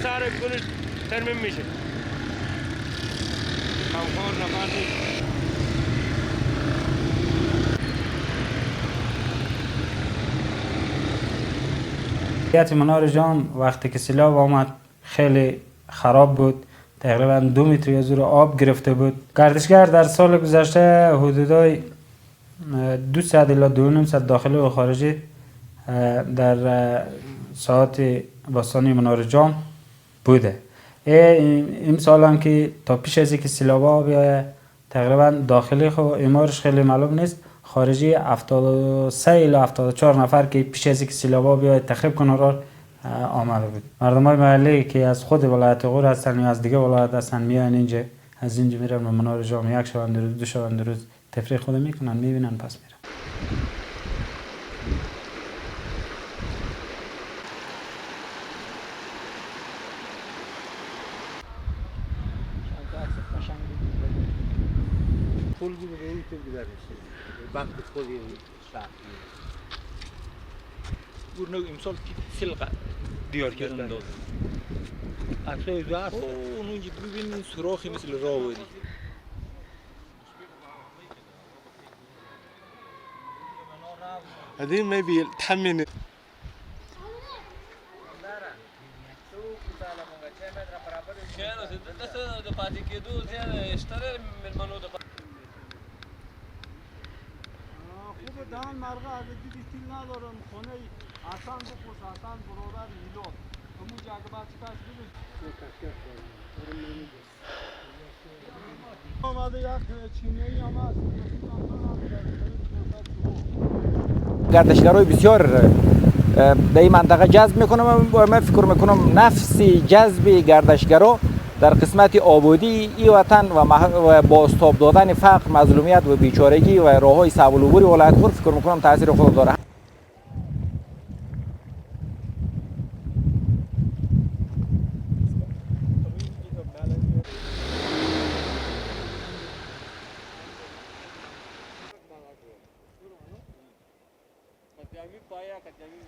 سر گلش ترمیم میشه. کمکار نفر نیست. وضعیت منار جان وقتی که سیلاب آمد خیلی خراب بود. تقریبا 2 متر یا زیر آب گرفته بود. گردشگر در سال گذشته حدودای 200 الی 2.5 داخلی و خارجی در ساعت باستانی منار جان بوده. این سال هم که تا پیش از اینکه سیلاب بیایه تقریبا داخلی خو ایمارش خیلی معلوم نیست، خارجی 73 الی 74 نفر که پیش از اینکه سیلاب بیایه تخریب کنه را آمده بود. مردم های محلی که از خود ولایت غور هستن یا از دیگه ولایت هستن میان اینجا، از اینجا میرن به منار جان، یک شبانده روز 2 شبانده روز تفریح خود میکنن، میبینن پس میرن. پول gibi değil gider işte. Baktık oluyor şartlı. Gurno imsal silqa diyar kردن داد. Akşam üzeri اونو جد ببین سوراخی مثل راودی. هذه ما بيل تحمل خوب دهان مرغه از دیگه ندارم خونه حسن بخوش حسن برادر میلاد همون جگه بچه کش ببین آمده یک چینه ای هم هست گردشگرای بسیار در این منطقه جذب میکنم و من فکر میکنم نفس جذب گردشگرا در قسمت آبادی ای وطن و بازتاب دادن فقر، مظلومیت و بیچارگی و راههای صعب العبور ولایت غور فکر میکنم تاثیر خود داره. کتیامی پایا کتیامی